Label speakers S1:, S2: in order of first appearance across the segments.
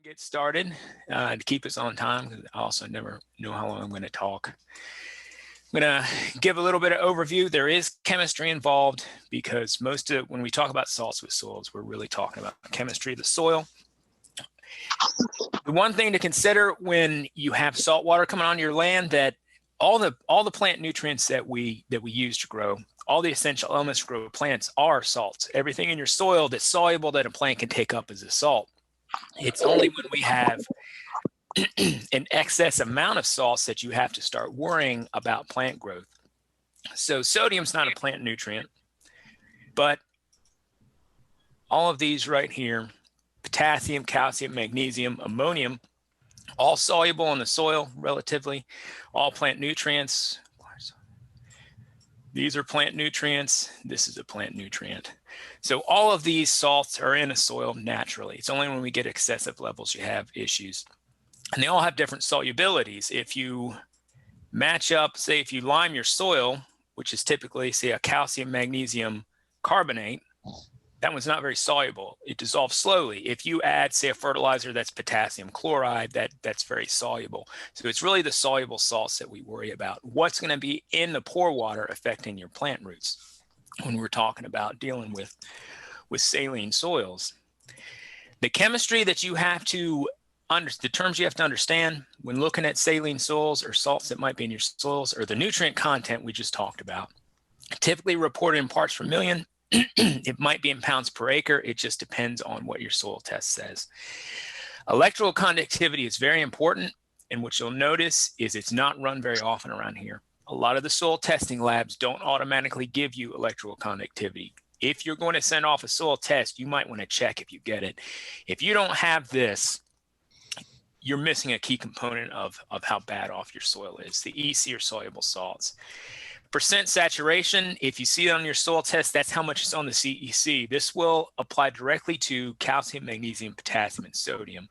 S1: Get started to keep us on time, because I also never know how long I'm going to talk. I'm going to give a little bit of overview. There is chemistry involved because when we talk about salts with soils, we're really talking about chemistry of the soil. The one thing to consider when you have salt water coming on your land, that all the plant nutrients that we use to grow, all the essential elements to grow plants are salts. Everything in your soil that's soluble that a plant can take up is a salt. It's only when we have an excess amount of salts that you have to start worrying about plant growth. So sodium's not a plant nutrient, but all of these right here, potassium, calcium, magnesium, ammonium, all soluble in the soil relatively, all plant nutrients. These are plant nutrients. This is a plant nutrient. So all of these salts are in a soil naturally. It's only when we get excessive levels you have issues. And they all have different solubilities. If you match up, say if you lime your soil, which is typically, say, a calcium magnesium carbonate, that one's not very soluble. It dissolves slowly. If you add, say, a fertilizer that's potassium chloride, that's very soluble. So it's really the soluble salts that we worry about. What's going to be in the pore water affecting your plant roots when we're talking about dealing with saline soils. The chemistry that you have to the terms you have to understand when looking at saline soils or salts that might be in your soils, or the nutrient content we just talked about, typically reported in parts per million. It might be in pounds per acre. It just depends on what your soil test says. Electrical conductivity is very important, and what you'll notice is it's not run very often around here. A lot of the soil testing labs don't automatically give you electrical conductivity. If you're going to send off a soil test, you might want to check if you get it. If you don't have this, you're missing a key component of how bad off your soil is, the EC or soluble salts. Percent saturation, if you see it on your soil test, that's how much is on the CEC. This will apply directly to calcium, magnesium, potassium, and sodium.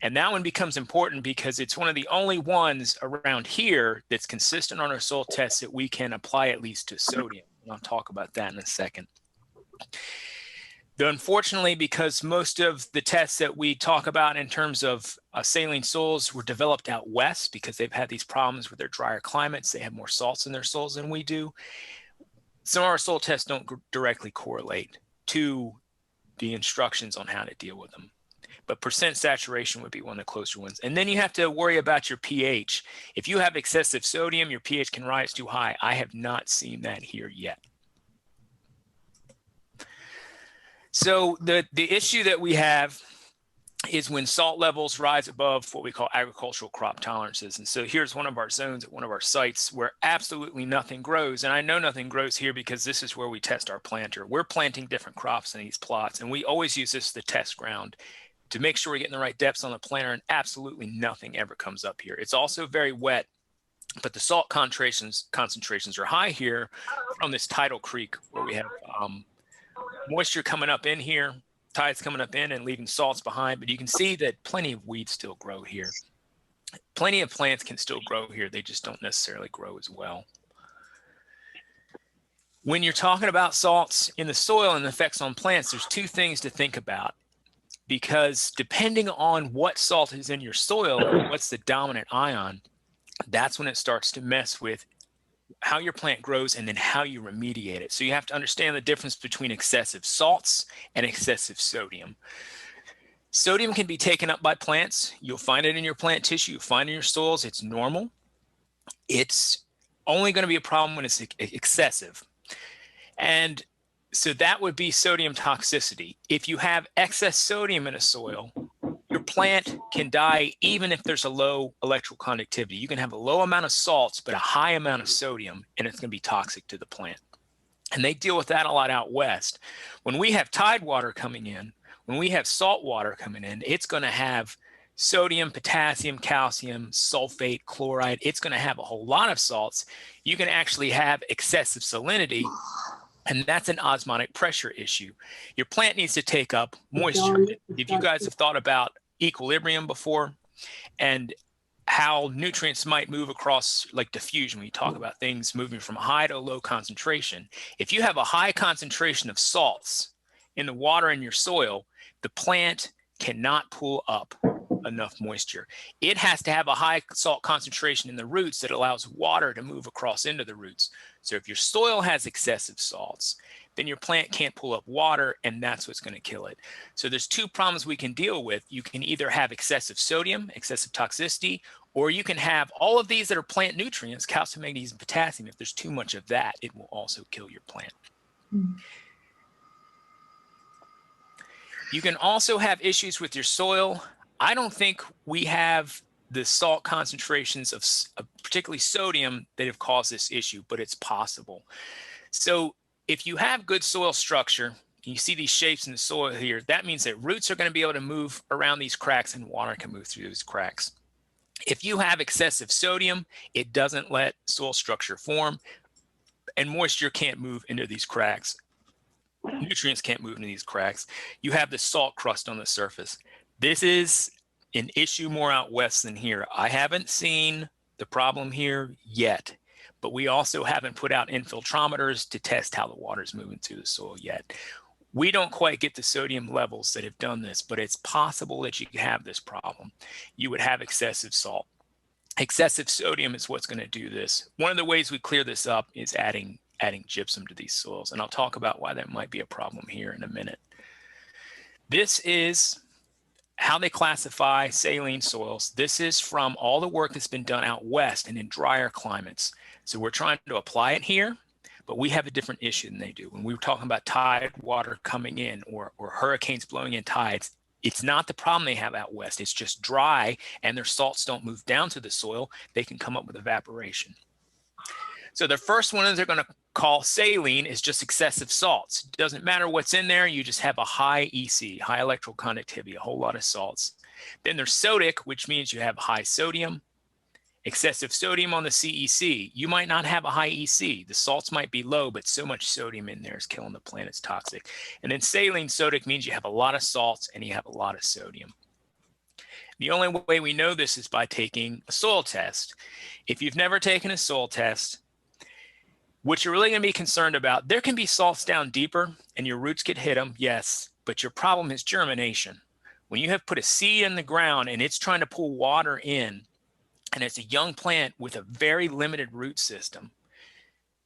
S1: And that one becomes important because it's one of the only ones around here that's consistent on our soil test that we can apply at least to sodium. And I'll talk about that in a second. Unfortunately, because most of the tests that we talk about in terms of saline soils were developed out west because they've had these problems with their drier climates, they have more salts in their soils than we do. Some of our soil tests don't directly correlate to the instructions on how to deal with them. But percent saturation would be one of the closer ones. And then you have to worry about your pH. If you have excessive sodium, your pH can rise too high. I have not seen that here yet. So the issue that we have is when salt levels rise above what we call agricultural crop tolerances. And so here's one of our zones at one of our sites where absolutely nothing grows. And I know nothing grows here because this is where we test our planter. We're planting different crops in these plots, and we always use this as the test ground to make sure we're getting the right depths on the planter, and absolutely nothing ever comes up here. It's also very wet, but the salt concentrations are high here from this tidal creek where we have moisture coming up in here, tides coming up in and leaving salts behind, but you can see that plenty of weeds still grow here. Plenty of plants can still grow here. They just don't necessarily grow as well. When you're talking about salts in the soil and the effects on plants, there's two things to think about, because depending on what salt is in your soil or what's the dominant ion, that's when it starts to mess with how your plant grows and then how you remediate it. So you have to understand the difference between excessive salts and excessive sodium. Sodium can be taken up by plants. You'll find it in your plant tissue, you'll find it in your soils. It's normal. It's only going to be a problem when it's excessive. And so that would be sodium toxicity. If you have excess sodium in a soil, your plant can die even if there's a low electrical conductivity. You can have a low amount of salts, but a high amount of sodium, and it's going to be toxic to the plant. And they deal with that a lot out west. When we have tide water coming in, when we have salt water coming in, it's going to have sodium, potassium, calcium, sulfate, chloride. It's going to have a whole lot of salts. You can actually have excessive salinity, and that's an osmotic pressure issue. Your plant needs to take up moisture. If you guys have thought about equilibrium before and how nutrients might move across, like diffusion, when you talk about things moving from high to low concentration, if you have a high concentration of salts in the water in your soil, the plant cannot pull up enough moisture. It has to have a high salt concentration in the roots that allows water to move across into the roots. So if your soil has excessive salts, then your plant can't pull up water, and that's what's going to kill it. So there's two problems we can deal with. You can either have excessive sodium, excessive toxicity, or you can have all of these that are plant nutrients, calcium, magnesium, potassium. If there's too much of that, it will also kill your plant. You can also have issues with your soil. I don't think we have the salt concentrations of particularly sodium that have caused this issue, but it's possible. So if you have good soil structure, you see these shapes in the soil here, that means that roots are going to be able to move around these cracks and water can move through those cracks. If you have excessive sodium, it doesn't let soil structure form, and moisture can't move into these cracks. Nutrients can't move into these cracks. You have the salt crust on the surface. This is an issue more out west than here. I haven't seen the problem here yet, but we also haven't put out infiltrometers to test how the water is moving through the soil yet. We don't quite get the sodium levels that have done this, but it's possible that you could have this problem. You would have excessive salt. Excessive sodium is what's going to do this. One of the ways we clear this up is adding gypsum to these soils, and I'll talk about why that might be a problem here in a minute. This is how they classify saline soils. This is from all the work that's been done out west and in drier climates. So we're trying to apply it here, but we have a different issue than they do. When we were talking about tide water coming in or hurricanes blowing in tides, it's not the problem they have out west. It's just dry and their salts don't move down to the soil. They can come up with evaporation. So the first one they're going to call saline is just excessive salts. It doesn't matter what's in there. You just have a high EC, high electrical conductivity, a whole lot of salts. Then there's sodic, which means you have high sodium. Excessive sodium on the CEC, you might not have a high EC. The salts might be low, but so much sodium in there is killing the plant. It's toxic. And then saline sodic means you have a lot of salts and you have a lot of sodium. The only way we know this is by taking a soil test. If you've never taken a soil test, what you're really going to be concerned about, there can be salts down deeper and your roots could hit them, yes, but your problem is germination. When you have put a seed in the ground and it's trying to pull water in, and it's a young plant with a very limited root system,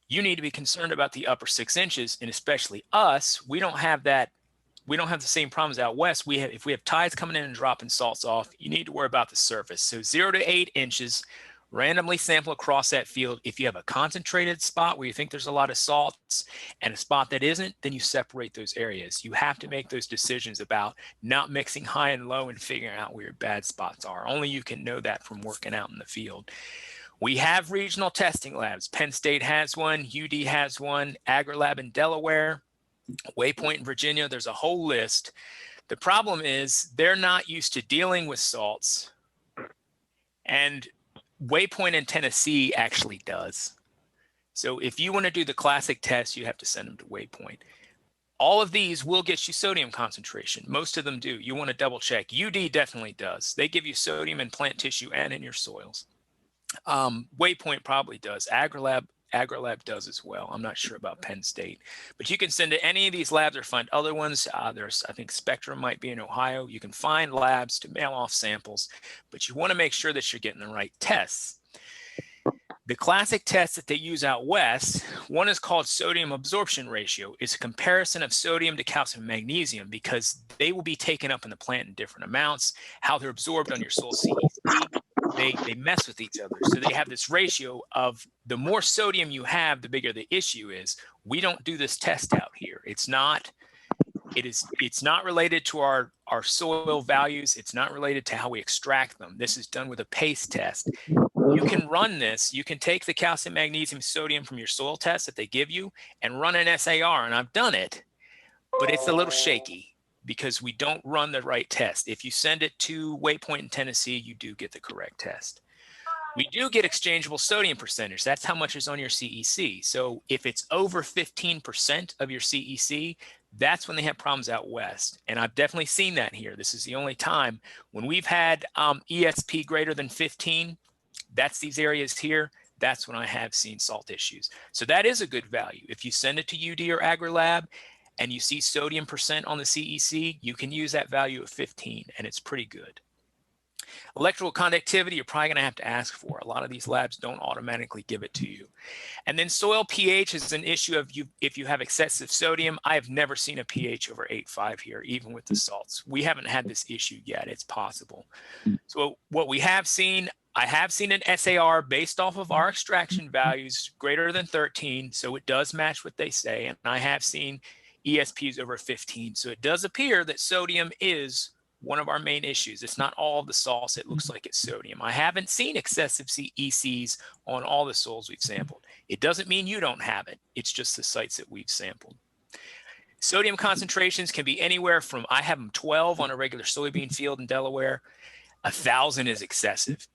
S1: you need to be concerned about the upper 6 inches, and especially us, we don't have that. We don't have the same problems out west. If we have tides coming in and dropping salts off, you need to worry about the surface. So 0 to 8 inches, randomly sample across that field. If you have a concentrated spot where you think there's a lot of salts and a spot that isn't, then you separate those areas. You have to make those decisions about not mixing high and low and figuring out where your bad spots are. Only you can know that from working out in the field. We have regional testing labs. Penn State has one, UD has one, AgriLab in Delaware, Waypoint in Virginia. There's a whole list. The problem is they're not used to dealing with salts, and Waypoint in Tennessee actually does. So if you want to do the classic test, you have to send them to Waypoint. All of these will get you sodium concentration. Most of them do. You want to double check. UD definitely does. They give you sodium in plant tissue and in your soils. Waypoint probably does. AgriLab does as well. I'm not sure about Penn State, but you can send to any of these labs or find other ones. There's, I think Spectrum might be in Ohio. You can find labs to mail off samples, but you want to make sure that you're getting the right tests. The classic test that they use out west, one is called sodium absorption ratio. It's a comparison of sodium to calcium and magnesium because they will be taken up in the plant in different amounts. How they're absorbed on your soil CEC, they mess with each other. So they have this ratio of the more sodium you have, the bigger the issue is. We don't do this test out here. It's not related to our soil values. It's not related to how we extract them. This is done with a paste test. You can run this. You can take the calcium, magnesium, sodium from your soil test that they give you and run an SAR. And I've done it, but it's a little shaky because we don't run the right test. If you send it to Waypoint in Tennessee, you do get the correct test. We do get exchangeable sodium percentage. That's how much is on your CEC. So if it's over 15% of your CEC, that's when they have problems out west. And I've definitely seen that here. This is the only time when we've had ESP greater than 15, that's these areas here. That's when I have seen salt issues. So that is a good value. If you send it to UD or AgriLab and you see sodium percent on the CEC, you can use that value of 15 and it's pretty good. Electrical conductivity, you're probably going to have to ask for. A lot of these labs don't automatically give it to you. And then soil pH is an issue of if you have excessive sodium. I have never seen a pH over 8.5 here, even with the salts. We haven't had this issue yet. It's possible. So what we have seen, I have seen an SAR based off of our extraction values greater than 13. So it does match what they say. And I have seen ESPs over 15. So it does appear that sodium is one of our main issues. It's not all of the salts. It looks like it's sodium. I haven't seen excessive ECs on all the soils we've sampled. It doesn't mean you don't have it. It's just the sites that we've sampled. Sodium concentrations can be anywhere from, I have them 12 on a regular soybean field in Delaware. 1,000 is excessive.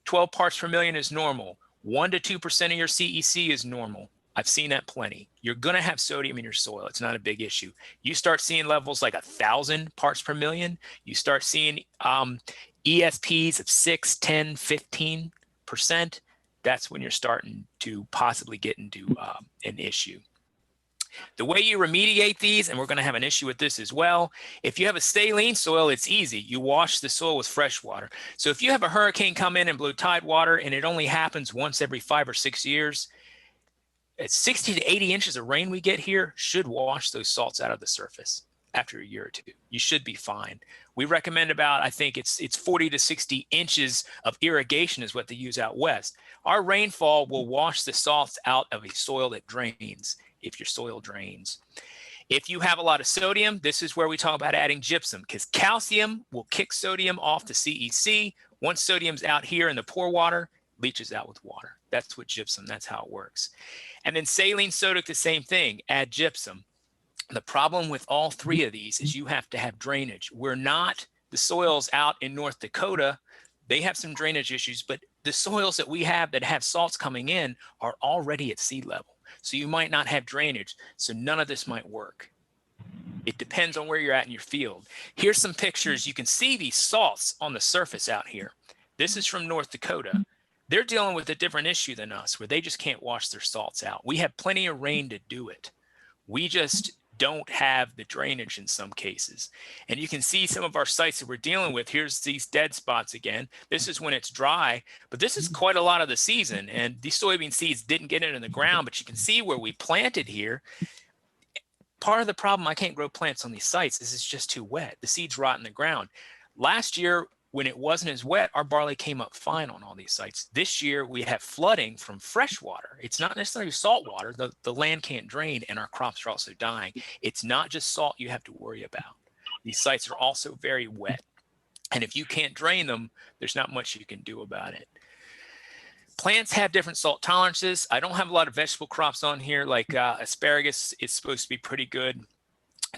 S1: 12 parts per million is normal. 1 to 2% of your CEC is normal. I've seen that plenty. You're going to have sodium in your soil. It's not a big issue. You start seeing levels like 1,000 parts per million. You start seeing ESPs of 6, 10, 15%. That's when you're starting to possibly get into an issue. The way you remediate these, and we're going to have an issue with this as well, if you have a saline soil, it's easy. You wash the soil with fresh water. So if you have a hurricane come in and blow tide water, and it only happens once every 5 or 6 years, at 60 to 80 inches of rain we get here should wash those salts out of the surface after a year or two. You should be fine. We recommend about, I think it's 40 to 60 inches of irrigation is what they use out west. Our rainfall will wash the salts out of a soil that drains, if your soil drains. If you have a lot of sodium, this is where we talk about adding gypsum, because calcium will kick sodium off the CEC. Once sodium's out here in the pore water, leaches out with water. That's what gypsum, that's how it works. And then saline sodic, the same thing, add gypsum. The problem with all three of these is you have to have drainage. We're not, the soils out in North Dakota, they have some drainage issues, but the soils that we have that have salts coming in are already at sea level. So you might not have drainage, so none of this might work. It depends on where you're at in your field. Here's some pictures. You can see these salts on the surface out here. This is from North Dakota. They're dealing with a different issue than us, where they just can't wash their salts out. We have plenty of rain to do it. We just don't have the drainage in some cases. And you can see some of our sites that we're dealing with. Here's these dead spots again. This is when it's dry, but this is quite a lot of the season. And these soybean seeds didn't get into the ground, but you can see where we planted here. Part of the problem, I can't grow plants on these sites, is it's just too wet. The seeds rot in the ground. Last year, when it wasn't as wet, our barley came up fine on all these sites. This year, we have flooding from fresh water. It's not necessarily salt water. The land can't drain, and our crops are also dying. It's not just salt you have to worry about. These sites are also very wet. And if you can't drain them, there's not much you can do about it. Plants have different salt tolerances. I don't have a lot of vegetable crops on here, like asparagus. It's supposed to be pretty good.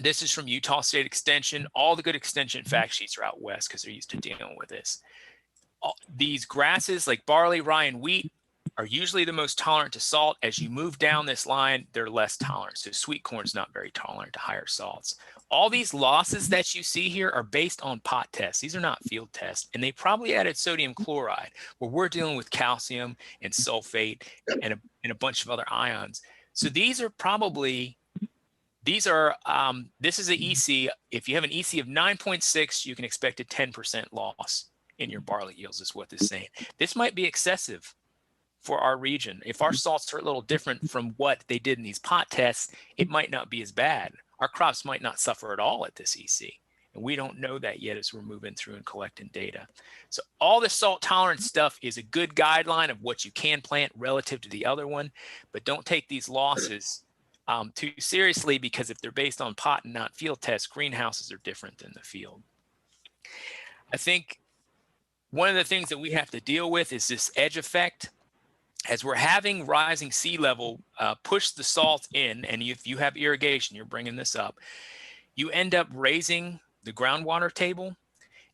S1: This is from Utah State Extension. All the good extension fact sheets are out west because they're used to dealing with this. These grasses like barley, rye, and wheat are usually the most tolerant to salt. As you move down this line, they're less tolerant. So sweet corn's not very tolerant to higher salts. All these losses that you see here are based on pot tests. These are not field tests. And they probably added sodium chloride, where we're dealing with calcium and sulfate and a bunch of other ions. So these are probably... this is an EC. If you have an EC of 9.6, you can expect a 10% loss in your barley yields, is what this is saying. This might be excessive for our region. If our salts are a little different from what they did in these pot tests, it might not be as bad. Our crops might not suffer at all at this EC. And we don't know that yet as we're moving through and collecting data. So all the salt tolerance stuff is a good guideline of what you can plant relative to the other one, but don't take these losses too seriously, because if they're based on pot and not field tests, greenhouses are different than the field. I think one of the things that we have to deal with is this edge effect. As we're having rising sea level push the salt in, and if you have irrigation, you're bringing this up, you end up raising the groundwater table.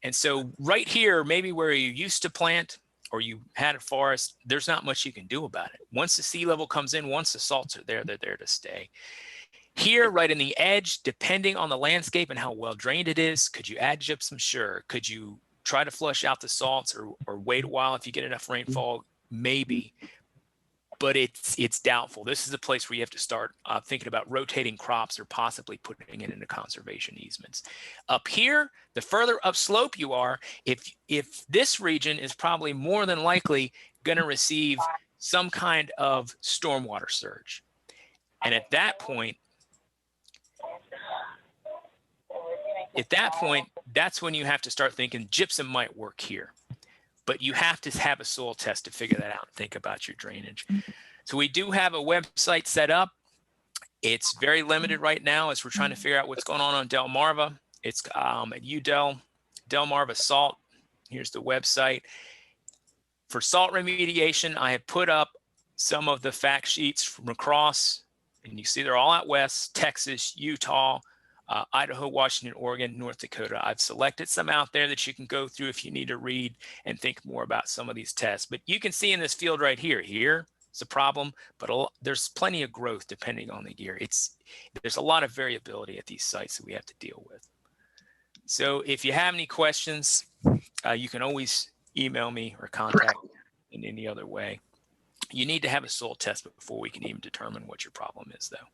S1: And so right here, maybe where you used to plant or you had a forest, there's not much you can do about it. Once the sea level comes in, once the salts are there, they're there to stay. Here, right in the edge, depending on the landscape and how well drained it is, could you add gypsum? Sure. Could you try to flush out the salts or wait a while if you get enough rainfall? Maybe. but it's doubtful. This is a place where you have to start thinking about rotating crops or possibly putting it into conservation easements. Up here, the further upslope you are, if this region is probably more than likely going to receive some kind of stormwater surge. And at that point, that's when you have to start thinking gypsum might work here. But you have to have a soil test to figure that out and think about your drainage. So we do have a website set up. It's very limited right now as we're trying to figure out what's going on Delmarva. It's at Delmarva Salt. Here's the website. For salt remediation, I have put up some of the fact sheets from across, and you see they're all out west, Texas, Utah, Idaho, Washington, Oregon, North Dakota. I've selected some out there that you can go through if you need to read and think more about some of these tests. But you can see in this field right here, it's a problem, but there's plenty of growth depending on the year. There's a lot of variability at these sites that we have to deal with. So if you have any questions, you can always email me or contact me in any other way. You need to have a soil test before we can even determine what your problem is, though.